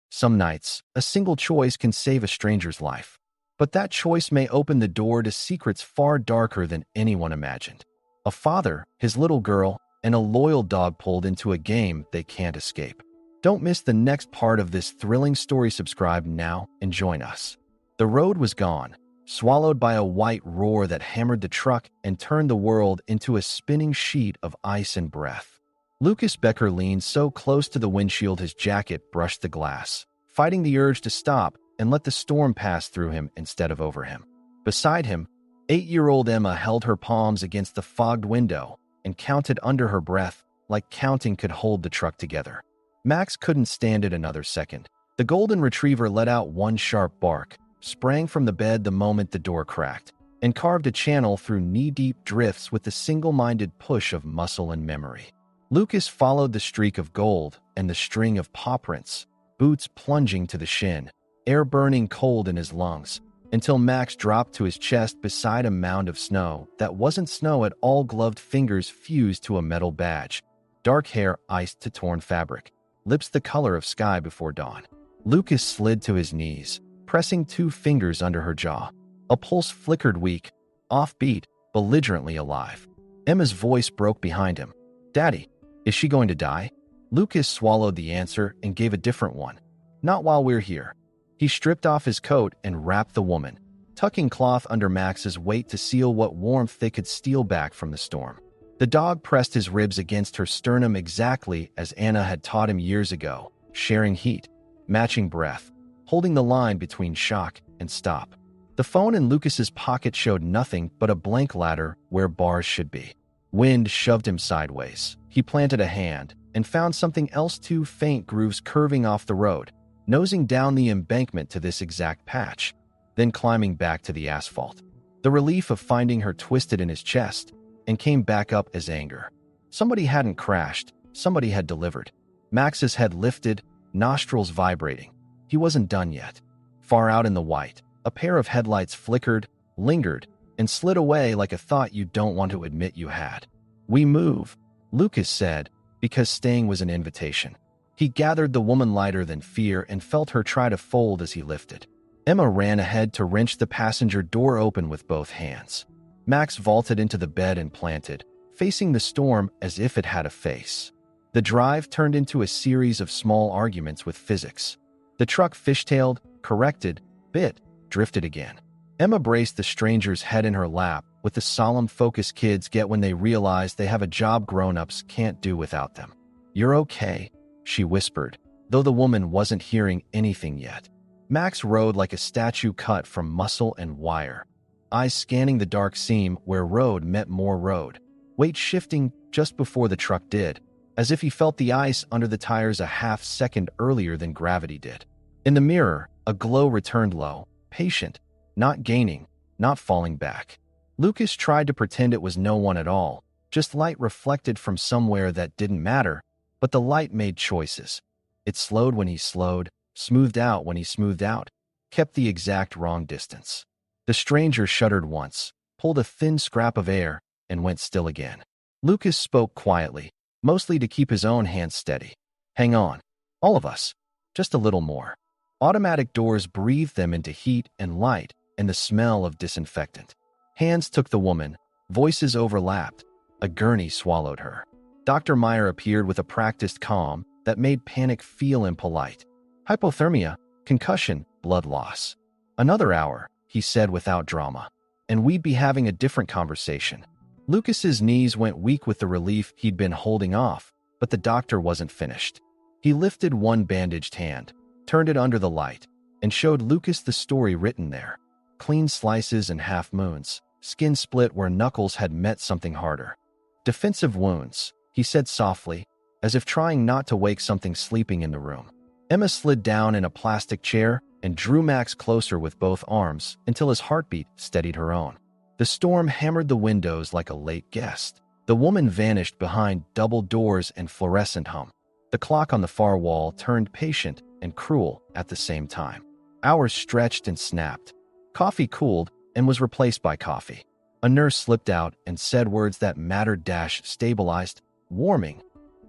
Some nights, a single choice can save a stranger's life. But that choice may open the door to secrets far darker than anyone imagined. A father, his little girl, and a loyal dog pulled into a game they can't escape. Don't miss the next part of this thrilling story. Subscribe now and join us. The road was gone, swallowed by a white roar that hammered the truck and turned the world into a spinning sheet of ice and breath. Lucas Becker leaned so close to the windshield his jacket brushed the glass, fighting the urge to stop and let the storm pass through him instead of over him. Beside him, 8-year-old Emma held her palms against the fogged window and counted under her breath like counting could hold the truck together. Max couldn't stand it another second. The golden retriever let out one sharp bark, sprang from the bed the moment the door cracked, and carved a channel through knee-deep drifts with the single-minded push of muscle and memory. Lucas followed the streak of gold and the string of paw prints, boots plunging to the shin, air burning cold in his lungs, until Max dropped to his chest beside a mound of snow that wasn't snow at all. Gloved fingers fused to a metal badge, dark hair iced to torn fabric, lips the color of sky before dawn. Lucas slid to his knees, pressing 2 fingers under her jaw. A pulse flickered weak, offbeat, belligerently alive. Emma's voice broke behind him. "Daddy, is she going to die?" Lucas swallowed the answer and gave a different one. "Not while we're here." He stripped off his coat and wrapped the woman, tucking cloth under Max's weight to seal what warmth they could steal back from the storm. The dog pressed his ribs against her sternum exactly as Anna had taught him years ago, sharing heat, matching breath, holding the line between shock and stop. The phone in Lucas's pocket showed nothing but a blank ladder where bars should be. Wind shoved him sideways. He planted a hand and found something else, 2 faint grooves curving off the road, nosing down the embankment to this exact patch, then climbing back to the asphalt. The relief of finding her twisted in his chest and came back up as anger. Somebody hadn't crashed, somebody had delivered. Max's head lifted, nostrils vibrating. He wasn't done yet. Far out in the white, a pair of headlights flickered, lingered, and slid away like a thought you don't want to admit you had. "We move," Lucas said, because staying was an invitation. He gathered the woman lighter than fear and felt her try to fold as he lifted. Emma ran ahead to wrench the passenger door open with both hands. Max vaulted into the bed and planted, facing the storm as if it had a face. The drive turned into a series of small arguments with physics. The truck fishtailed, corrected, bit, drifted again. Emma braced the stranger's head in her lap with the solemn focus kids get when they realize they have a job grown-ups can't do without them. "You're okay," she whispered, though the woman wasn't hearing anything yet. Max rode like a statue cut from muscle and wire, eyes scanning the dark seam where road met more road, weight shifting just before the truck did, as if he felt the ice under the tires a half-second earlier than gravity did. In the mirror, a glow returned low, patient, not gaining, not falling back. Lucas tried to pretend it was no one at all, just light reflected from somewhere that didn't matter, but the light made choices. It slowed when he slowed, smoothed out when he smoothed out, kept the exact wrong distance. The stranger shuddered once, pulled a thin scrap of air, and went still again. Lucas spoke quietly, mostly to keep his own hands steady. "Hang on. All of us. Just a little more." Automatic doors breathed them into heat and light and the smell of disinfectant. Hands took the woman, voices overlapped. A gurney swallowed her. Dr. Meyer appeared with a practiced calm that made panic feel impolite. "Hypothermia, concussion, blood loss." "Another hour," he said without drama, "and we'd be having a different conversation." Lucas's knees went weak with the relief he'd been holding off, but the doctor wasn't finished. He lifted one bandaged hand, turned it under the light, and showed Lucas the story written there. Clean slices and half moons, skin split where knuckles had met something harder. "Defensive wounds," he said softly, as if trying not to wake something sleeping in the room. Emma slid down in a plastic chair and drew Max closer with both arms until his heartbeat steadied her own. The storm hammered the windows like a late guest. The woman vanished behind double doors and fluorescent hum. The clock on the far wall turned patient and cruel at the same time. Hours stretched and snapped. Coffee cooled and was replaced by coffee. A nurse slipped out and said words that mattered. Stabilized, warming.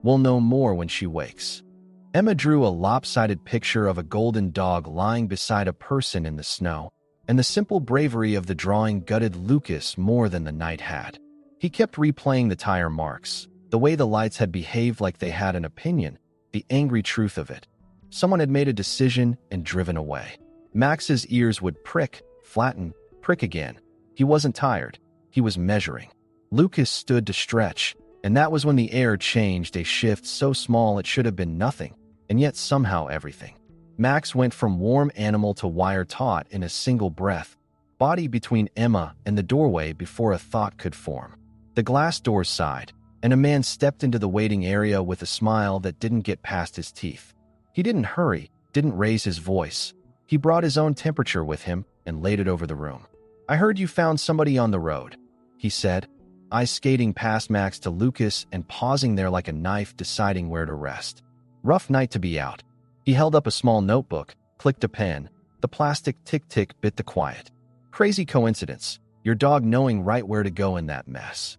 "We'll know more when she wakes." Emma drew a lopsided picture of a golden dog lying beside a person in the snow, and the simple bravery of the drawing gutted Lucas more than the night had. He kept replaying the tire marks, the way the lights had behaved like they had an opinion, the angry truth of it. Someone had made a decision and driven away. Max's ears would prick, flatten, prick again. He wasn't tired. He was measuring. Lucas stood to stretch, and that was when the air changed, a shift so small it should have been nothing, and yet somehow everything. Max went from warm animal to wire taut in a single breath, body between Emma and the doorway before a thought could form. The glass doors sighed, and a man stepped into the waiting area with a smile that didn't get past his teeth. He didn't hurry, didn't raise his voice. He brought his own temperature with him and laid it over the room. "I heard you found somebody on the road," he said, eyes skating past Max to Lucas and pausing there like a knife deciding where to rest. Rough night to be out. He held up a small notebook, clicked a pen. The plastic tick-tick bit the quiet. "Crazy coincidence, your dog knowing right where to go in that mess."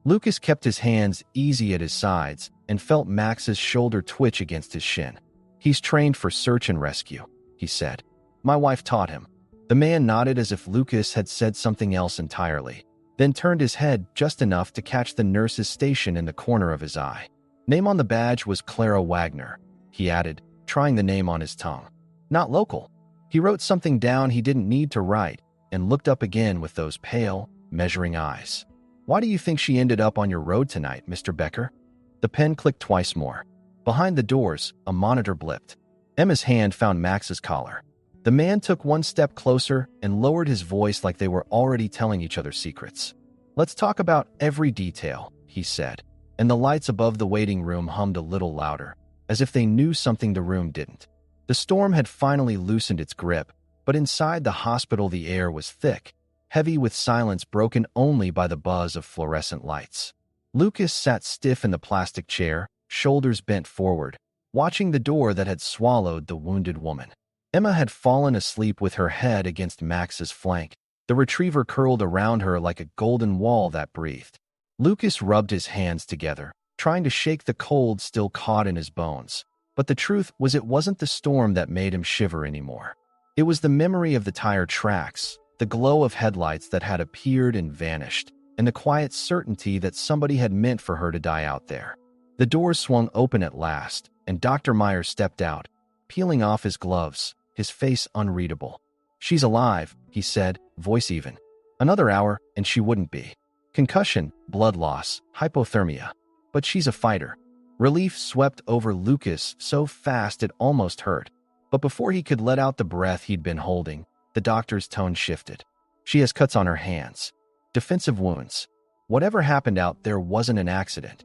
Lucas kept his hands easy at his sides and felt Max's shoulder twitch against his shin. "He's trained for search and rescue," he said. "My wife taught him." The man nodded as if Lucas had said something else entirely, then turned his head just enough to catch the nurse's station in the corner of his eye. Name on the badge was Clara Wagner, he added, trying the name on his tongue. Not local. He wrote something down he didn't need to write and looked up again with those pale, measuring eyes. "Why do you think she ended up on your road tonight, Mr. Becker?" The pen clicked twice more. Behind the doors, a monitor blipped. Emma's hand found Max's collar. The man took one step closer and lowered his voice like they were already telling each other secrets. "Let's talk about every detail," he said, and the lights above the waiting room hummed a little louder, as if they knew something the room didn't. The storm had finally loosened its grip, but inside the hospital the air was thick, heavy with silence broken only by the buzz of fluorescent lights. Lucas sat stiff in the plastic chair, shoulders bent forward, watching the door that had swallowed the wounded woman. Emma had fallen asleep with her head against Max's flank, the retriever curled around her like a golden wall that breathed. Lucas rubbed his hands together, trying to shake the cold still caught in his bones. But the truth was it wasn't the storm that made him shiver anymore. It was the memory of the tire tracks, the glow of headlights that had appeared and vanished, and the quiet certainty that somebody had meant for her to die out there. The doors swung open at last, and Dr. Meyer stepped out, peeling off his gloves, his face unreadable. "She's alive," he said, voice even. "Another hour, and she wouldn't be. Concussion, blood loss, hypothermia. But she's a fighter." Relief swept over Lucas so fast it almost hurt. But before he could let out the breath he'd been holding, the doctor's tone shifted. "She has cuts on her hands. Defensive wounds. Whatever happened out there wasn't an accident."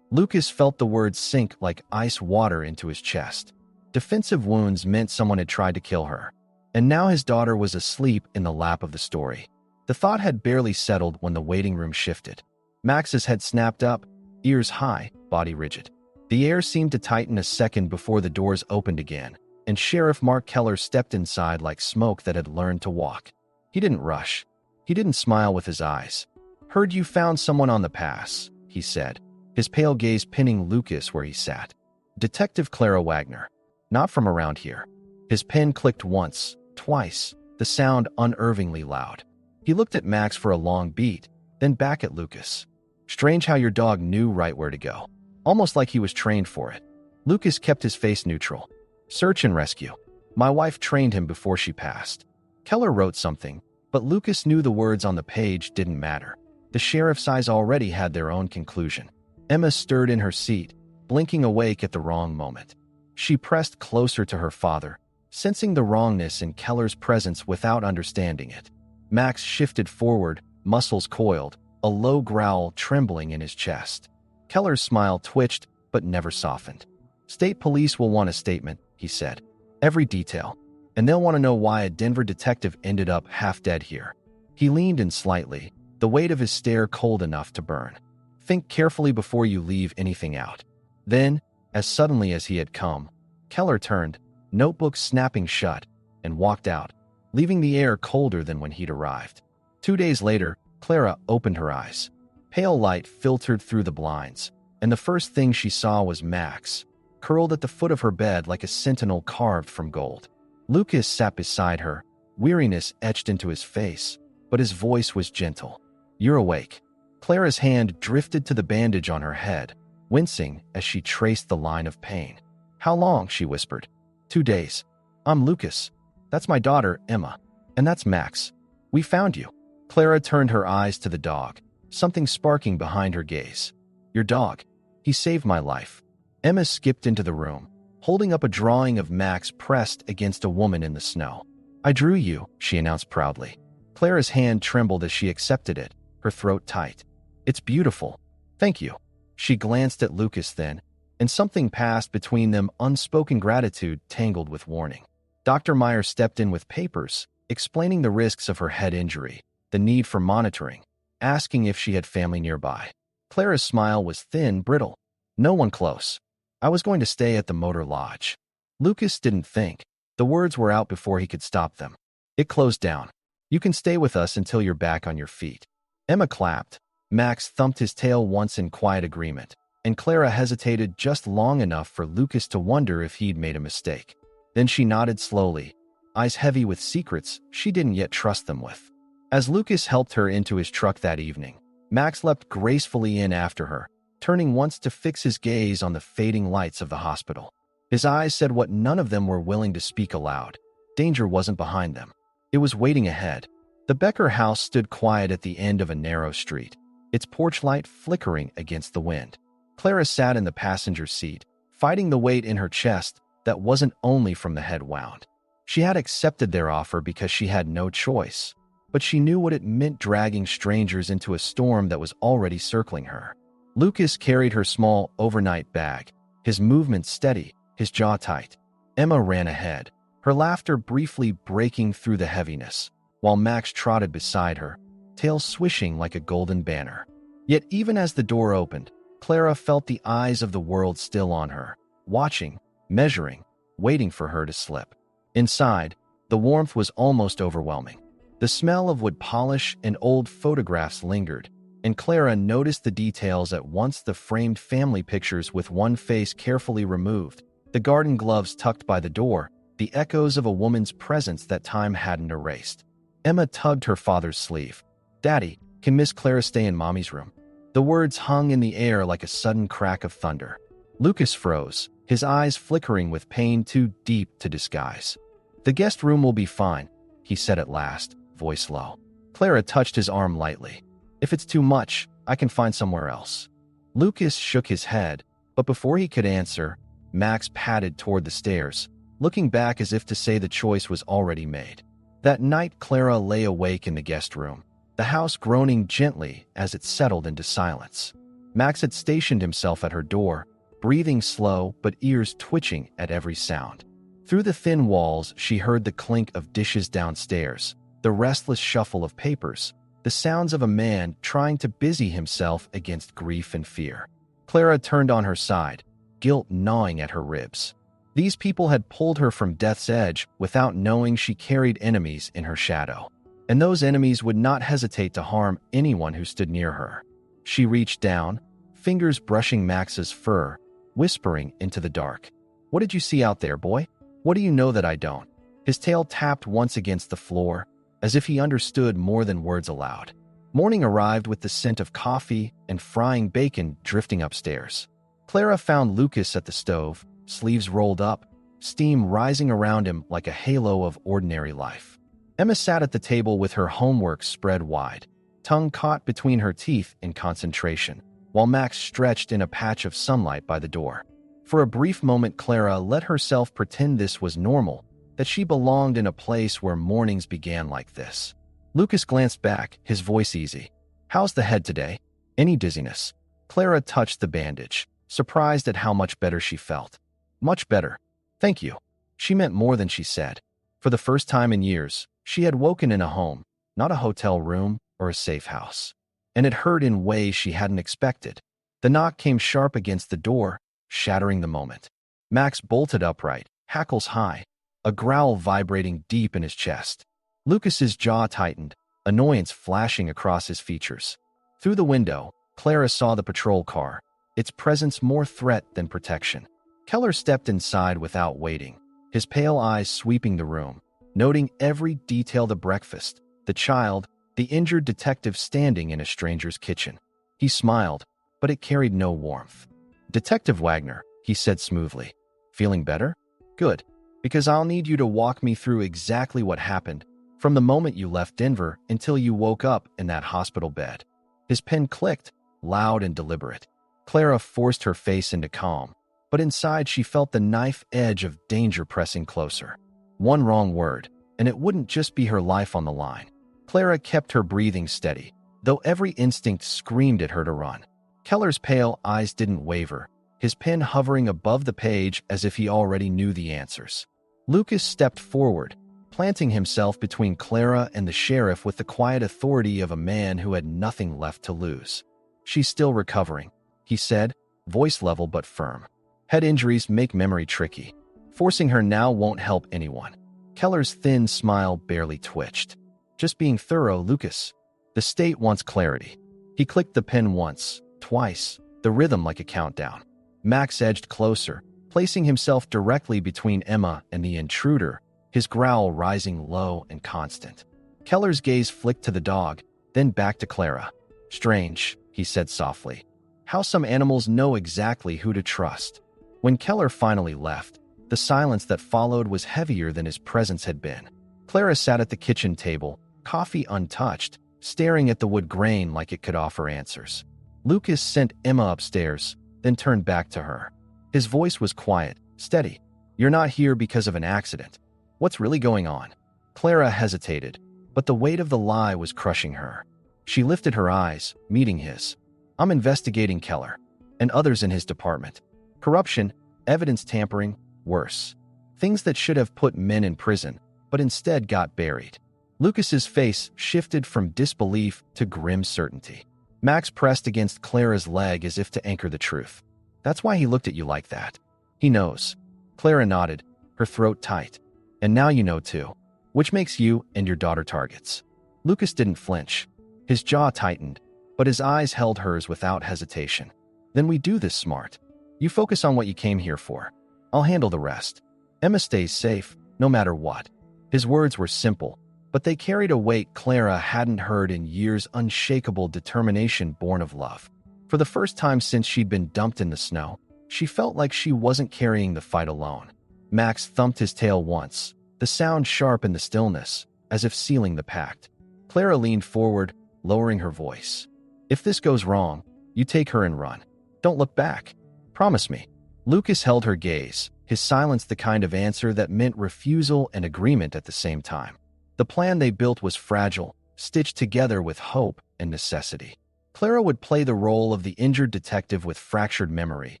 Lucas felt the words sink like ice water into his chest. Defensive wounds meant someone had tried to kill her. And now his daughter was asleep in the lap of the story. The thought had barely settled when the waiting room shifted. Max's head snapped up, ears high, body rigid. The air seemed to tighten a second before the doors opened again, and Sheriff Mark Keller stepped inside like smoke that had learned to walk. He didn't rush. He didn't smile with his eyes. "Heard you found someone on the pass," he said, his pale gaze pinning Lucas where he sat. "Detective Clara Wagner. Not from around here." His pen clicked once, twice, the sound unnervingly loud. He looked at Max for a long beat, then back at Lucas. "Strange how your dog knew right where to go. Almost like he was trained for it." Lucas kept his face neutral. "Search and rescue. My wife trained him before she passed." Keller wrote something, but Lucas knew the words on the page didn't matter. The sheriff's eyes already had their own conclusion. Emma stirred in her seat, blinking awake at the wrong moment. She pressed closer to her father, sensing the wrongness in Keller's presence without understanding it. Max shifted forward, muscles coiled, a low growl trembling in his chest. Keller's smile twitched, but never softened. "State police will want a statement," he said. "Every detail. And they'll want to know why a Denver detective ended up half dead here." He leaned in slightly, the weight of his stare cold enough to burn. "Think carefully before you leave anything out." Then, as suddenly as he had come, Keller turned, notebook snapping shut, and walked out, leaving the air colder than when he'd arrived. 2 days later, Clara opened her eyes. Pale light filtered through the blinds, and the first thing she saw was Max. curled at the foot of her bed like a sentinel carved from gold. Lucas sat beside her, weariness etched into his face, but his voice was gentle. "You're awake." Clara's hand drifted to the bandage on her head, wincing as she traced the line of pain. "How long?" she whispered. 2 days. "I'm Lucas. That's my daughter, Emma. And that's Max. We found you." Clara turned her eyes to the dog, something sparking behind her gaze. "Your dog. He saved my life." Emma skipped into the room, holding up a drawing of Max pressed against a woman in the snow. "I drew you," she announced proudly. Clara's hand trembled as she accepted it, her throat tight. "It's beautiful. Thank you." She glanced at Lucas then, and something passed between them, unspoken gratitude tangled with warning. Dr. Meyer stepped in with papers, explaining the risks of her head injury, the need for monitoring, asking if she had family nearby. Clara's smile was thin, brittle. "No one close. I was going to stay at the motor lodge." Lucas didn't think. The words were out before he could stop them. "It closed down. You can stay with us until you're back on your feet." Emma clapped. Max thumped his tail once in quiet agreement, and Clara hesitated just long enough for Lucas to wonder if he'd made a mistake. Then she nodded slowly, eyes heavy with secrets she didn't yet trust them with. As Lucas helped her into his truck that evening, Max leapt gracefully in after her, turning once to fix his gaze on the fading lights of the hospital. His eyes said what none of them were willing to speak aloud. Danger wasn't behind them. It was waiting ahead. The Becker house stood quiet at the end of a narrow street, its porch light flickering against the wind. Clara sat in the passenger seat, fighting the weight in her chest that wasn't only from the head wound. She had accepted their offer because she had no choice, but she knew what it meant dragging strangers into a storm that was already circling her. Lucas carried her small overnight bag, his movements steady, his jaw tight. Emma ran ahead, her laughter briefly breaking through the heaviness, while Max trotted beside her, tail swishing like a golden banner. Yet even as the door opened, Clara felt the eyes of the world still on her, watching, measuring, waiting for her to slip. Inside, the warmth was almost overwhelming. The smell of wood polish and old photographs lingered, and Clara noticed the details at once: the framed family pictures with one face carefully removed, the garden gloves tucked by the door, the echoes of a woman's presence that time hadn't erased. Emma tugged her father's sleeve. "Daddy, can Miss Clara stay in Mommy's room?" The words hung in the air like a sudden crack of thunder. Lucas froze, his eyes flickering with pain too deep to disguise. "The guest room will be fine," he said at last, voice low. Clara touched his arm lightly. "If it's too much, I can find somewhere else." Lucas shook his head, but before he could answer, Max padded toward the stairs, looking back as if to say the choice was already made. That night, Clara lay awake in the guest room, the house groaning gently as it settled into silence. Max had stationed himself at her door, breathing slow but ears twitching at every sound. Through the thin walls, she heard the clink of dishes downstairs, the restless shuffle of papers, the sounds of a man trying to busy himself against grief and fear. Clara turned on her side, guilt gnawing at her ribs. These people had pulled her from death's edge without knowing she carried enemies in her shadow, and those enemies would not hesitate to harm anyone who stood near her. She reached down, fingers brushing Max's fur, whispering into the dark. "What did you see out there, boy? What do you know that I don't?" His tail tapped once against the floor, as if he understood more than words aloud. Morning arrived with the scent of coffee and frying bacon drifting upstairs. Clara found Lucas at the stove, sleeves rolled up, steam rising around him like a halo of ordinary life. Emma sat at the table with her homework spread wide, tongue caught between her teeth in concentration, while Max stretched in a patch of sunlight by the door. For a brief moment, Clara let herself pretend this was normal, that she belonged in a place where mornings began like this. Lucas glanced back, his voice easy. "How's the head today? Any dizziness?" Clara touched the bandage, surprised at how much better she felt. "Much better. Thank you." She meant more than she said. For the first time in years, she had woken in a home, not a hotel room or a safe house. And it hurt in ways she hadn't expected. The knock came sharp against the door, shattering the moment. Max bolted upright, hackles high, a growl vibrating deep in his chest. Lucas's jaw tightened, annoyance flashing across his features. Through the window, Clara saw the patrol car, its presence more threat than protection. Keller stepped inside without waiting, his pale eyes sweeping the room, noting every detail: the breakfast, the child, the injured detective standing in a stranger's kitchen. He smiled, but it carried no warmth. "Detective Wagner," he said smoothly. "Feeling better? Good. Because I'll need you to walk me through exactly what happened, from the moment you left Denver until you woke up in that hospital bed." His pen clicked, loud and deliberate. Clara forced her face into calm, but inside she felt the knife edge of danger pressing closer. One wrong word, and it wouldn't just be her life on the line. Clara kept her breathing steady, though every instinct screamed at her to run. Keller's pale eyes didn't waver, his pen hovering above the page as if he already knew the answers. Lucas stepped forward, planting himself between Clara and the sheriff with the quiet authority of a man who had nothing left to lose. "She's still recovering," he said, voice level but firm. "Head injuries make memory tricky. Forcing her now won't help anyone." Keller's thin smile barely twitched. "Just being thorough, Lucas. The state wants clarity." He clicked the pen once, twice, the rhythm like a countdown. Max edged closer, placing himself directly between Emma and the intruder, his growl rising low and constant. Keller's gaze flicked to the dog, then back to Clara. "Strange," he said softly. "How some animals know exactly who to trust." When Keller finally left, the silence that followed was heavier than his presence had been. Clara sat at the kitchen table, coffee untouched, staring at the wood grain like it could offer answers. Lucas sent Emma upstairs, then turned back to her. His voice was quiet, steady. "You're not here because of an accident. What's really going on?" Clara hesitated, but the weight of the lie was crushing her. She lifted her eyes, meeting his. "I'm investigating Keller and others in his department. Corruption, evidence tampering, worse. Things that should have put men in prison, but instead got buried." Lucas's face shifted from disbelief to grim certainty. Max pressed against Clara's leg as if to anchor the truth. "That's why he looked at you like that. He knows." Clara nodded, her throat tight. "And now you know too, which makes you and your daughter targets." Lucas didn't flinch. His jaw tightened, but his eyes held hers without hesitation. "Then we do this smart. You focus on what you came here for. I'll handle the rest. Emma stays safe, no matter what." His words were simple, but they carried a weight Clara hadn't heard in years: unshakable determination born of love. For the first time since she'd been dumped in the snow, she felt like she wasn't carrying the fight alone. Max thumped his tail once, the sound sharp in the stillness, as if sealing the pact. Clara leaned forward, lowering her voice. "If this goes wrong, you take her and run. Don't look back. Promise me." Lucas held her gaze, his silence the kind of answer that meant refusal and agreement at the same time. The plan they built was fragile, stitched together with hope and necessity. Clara would play the role of the injured detective with fractured memory,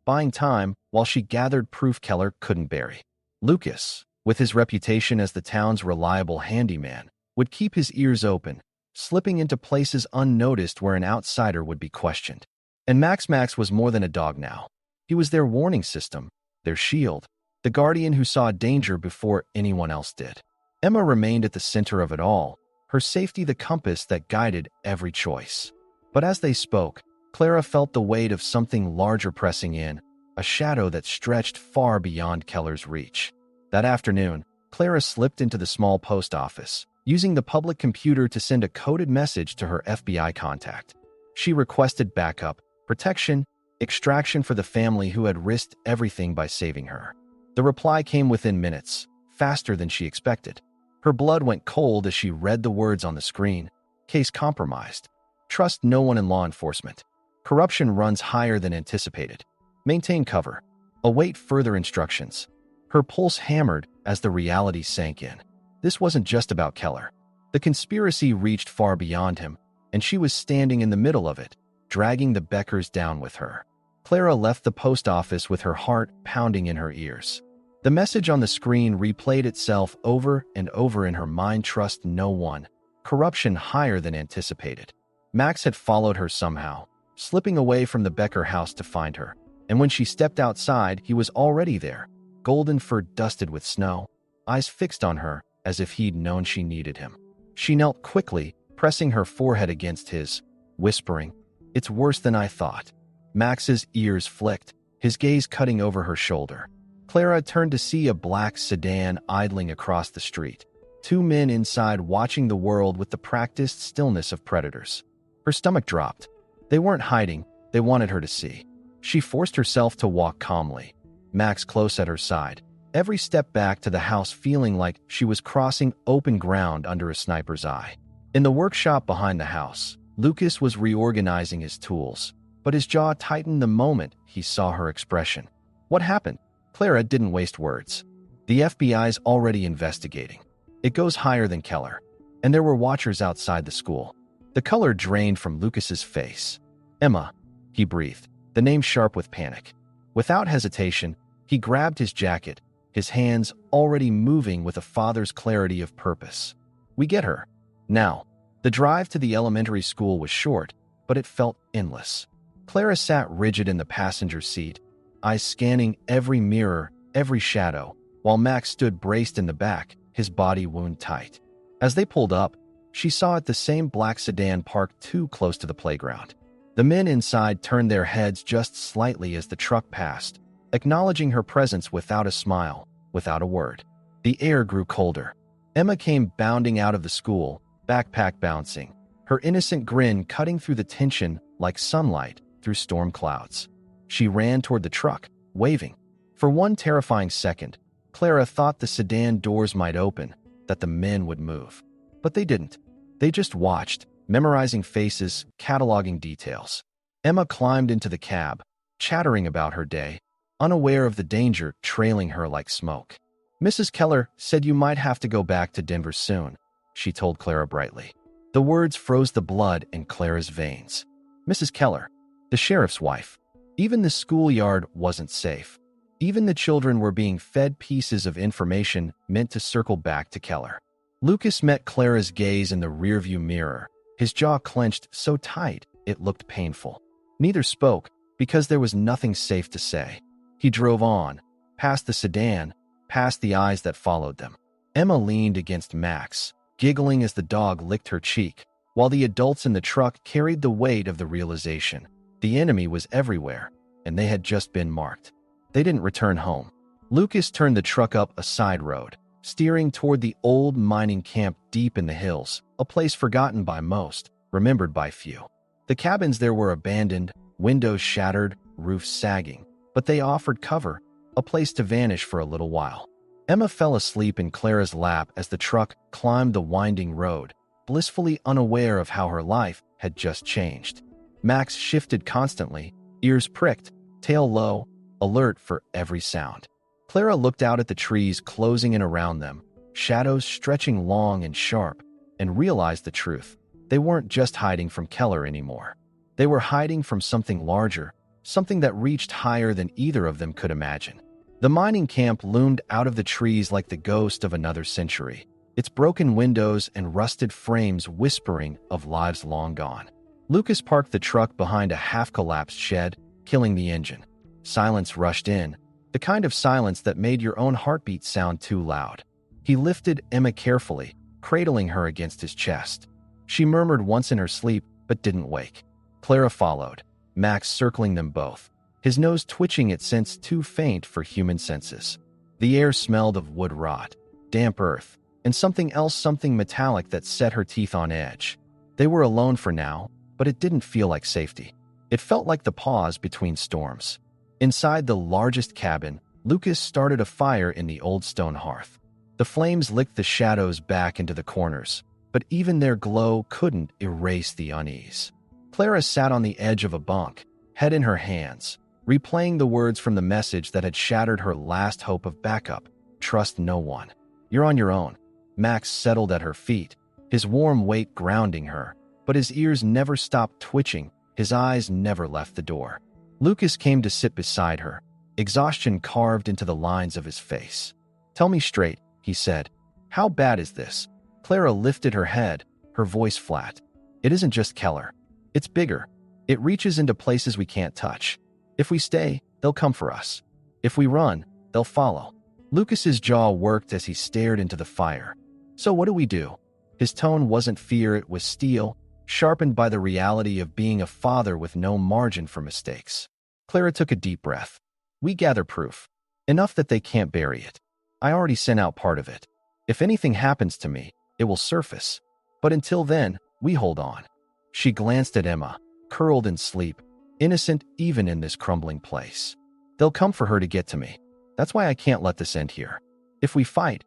buying time while she gathered proof Keller couldn't bury. Lucas, with his reputation as the town's reliable handyman, would keep his ears open, slipping into places unnoticed where an outsider would be questioned. And Max was more than a dog now. He was their warning system, their shield, the guardian who saw danger before anyone else did. Emma remained at the center of it all, her safety the compass that guided every choice. But as they spoke, Clara felt the weight of something larger pressing in, a shadow that stretched far beyond Keller's reach. That afternoon, Clara slipped into the small post office, using the public computer to send a coded message to her FBI contact. She requested backup, protection, extraction for the family who had risked everything by saving her. The reply came within minutes, faster than she expected. Her blood went cold as she read the words on the screen. "Case compromised. Trust no one in law enforcement. Corruption runs higher than anticipated. Maintain cover. Await further instructions." Her pulse hammered as the reality sank in. This wasn't just about Keller. The conspiracy reached far beyond him, and she was standing in the middle of it, dragging the Beckers down with her. Clara left the post office with her heart pounding in her ears. The message on the screen replayed itself over and over in her mind: trust no one. Corruption higher than anticipated. Max had followed her somehow, slipping away from the Becker house to find her, and when she stepped outside, he was already there, golden fur dusted with snow, eyes fixed on her as if he'd known she needed him. She knelt quickly, pressing her forehead against his, whispering, "It's worse than I thought." Max's ears flicked, his gaze cutting over her shoulder. Clara turned to see a black sedan idling across the street. Two men inside watching the world with the practiced stillness of predators. Her stomach dropped. They weren't hiding, they wanted her to see. She forced herself to walk calmly, Max close at her side, every step back to the house feeling like she was crossing open ground under a sniper's eye. In the workshop behind the house, Lucas was reorganizing his tools, but his jaw tightened the moment he saw her expression. What happened? Clara didn't waste words. The FBI's already investigating. It goes higher than Keller. And there were watchers outside the school. The color drained from Lucas's face. Emma, he breathed, the name sharp with panic. Without hesitation, he grabbed his jacket, his hands already moving with a father's clarity of purpose. We get her. Now. The drive to the elementary school was short, but it felt endless. Clara sat rigid in the passenger seat, eyes scanning every mirror, every shadow, while Max stood braced in the back, his body wound tight. As they pulled up, she saw it the same black sedan parked too close to the playground. The men inside turned their heads just slightly as the truck passed, acknowledging her presence without a smile, without a word. The air grew colder. Emma came bounding out of the school, backpack bouncing, her innocent grin cutting through the tension like sunlight through storm clouds. She ran toward the truck, waving. For one terrifying second, Clara thought the sedan doors might open, that the men would move. But they didn't. They just watched, memorizing faces, cataloging details. Emma climbed into the cab, chattering about her day, unaware of the danger trailing her like smoke. Mrs. Keller said you might have to go back to Denver soon, she told Clara brightly. The words froze the blood in Clara's veins. Mrs. Keller, the sheriff's wife. Even the schoolyard wasn't safe. Even the children were being fed pieces of information meant to circle back to Keller. Lucas met Clara's gaze in the rearview mirror, his jaw clenched so tight it looked painful. Neither spoke, because there was nothing safe to say. He drove on, past the sedan, past the eyes that followed them. Emma leaned against Max, giggling as the dog licked her cheek, while the adults in the truck carried the weight of the realization. The enemy was everywhere, and they had just been marked. They didn't return home. Lucas turned the truck up a side road, steering toward the old mining camp deep in the hills, a place forgotten by most, remembered by few. The cabins there were abandoned, windows shattered, roofs sagging, but they offered cover, a place to vanish for a little while. Emma fell asleep in Clara's lap as the truck climbed the winding road, blissfully unaware of how her life had just changed. Max shifted constantly, ears pricked, tail low, alert for every sound. Clara looked out at the trees closing in around them, shadows stretching long and sharp, and realized the truth. They weren't just hiding from Keller anymore. They were hiding from something larger, something that reached higher than either of them could imagine. The mining camp loomed out of the trees like the ghost of another century, its broken windows and rusted frames whispering of lives long gone. Lucas parked the truck behind a half-collapsed shed, killing the engine. Silence rushed in, the kind of silence that made your own heartbeat sound too loud. He lifted Emma carefully, cradling her against his chest. She murmured once in her sleep, but didn't wake. Clara followed, Max circling them both, his nose twitching at scents too faint for human senses. The air smelled of wood rot, damp earth, and something else, something metallic that set her teeth on edge. They were alone for now, but it didn't feel like safety. It felt like the pause between storms. Inside the largest cabin, Lucas started a fire in the old stone hearth. The flames licked the shadows back into the corners, but even their glow couldn't erase the unease. Clara sat on the edge of a bunk, head in her hands, replaying the words from the message that had shattered her last hope of backup. Trust no one. You're on your own. Max settled at her feet, his warm weight grounding her, but his ears never stopped twitching, his eyes never left the door. Lucas came to sit beside her, exhaustion carved into the lines of his face. Tell me straight, he said. How bad is this? Clara lifted her head, her voice flat. It isn't just Keller. It's bigger. It reaches into places we can't touch. If we stay, they'll come for us. If we run, they'll follow. Lucas's jaw worked as he stared into the fire. So what do we do? His tone wasn't fear, it was steel, sharpened by the reality of being a father with no margin for mistakes. Clara took a deep breath. We gather proof. Enough that they can't bury it. I already sent out part of it. If anything happens to me, it will surface. But until then, we hold on. She glanced at Emma, curled in sleep, innocent even in this crumbling place. They'll come for her to get to me. That's why I can't let this end here. If we fight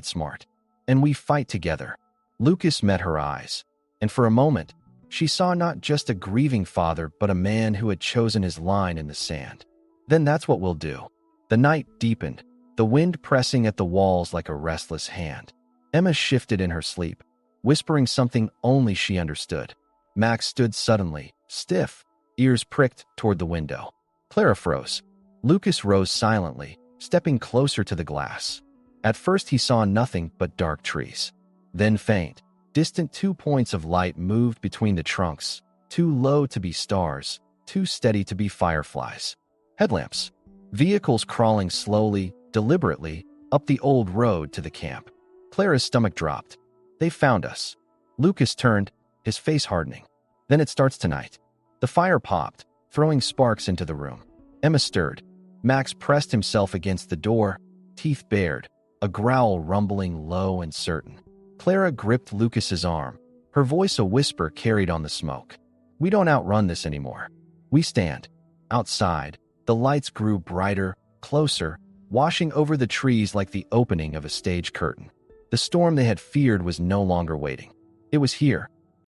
smart. And we fight together. Lucas met her eyes, and for a moment, she saw not just a grieving father but a man who had chosen his line in the sand. Then that's what we'll do. The night deepened, the wind pressing at the walls like a restless hand. Emma shifted in her sleep, whispering something only she understood. Max stood suddenly, stiff, ears pricked toward the window. Clara froze. Lucas rose silently, stepping closer to the glass. At first he saw nothing but dark trees. Then faint, distant 2 points of light moved between the trunks, too low to be stars, too steady to be fireflies. Headlamps. Vehicles crawling slowly, deliberately, up the old road to the camp. Clara's stomach dropped. They found us. Lucas turned, his face hardening. Then it starts tonight. The fire popped, throwing sparks into the room. Emma stirred. Max pressed himself against the door, teeth bared, a growl rumbling low and certain. Clara gripped Lucas's arm, her voice a whisper carried on the smoke. We don't outrun this anymore. We stand. Outside, the lights grew brighter, closer, washing over the trees like the opening of a stage curtain. The storm they had feared was no longer waiting. It was here,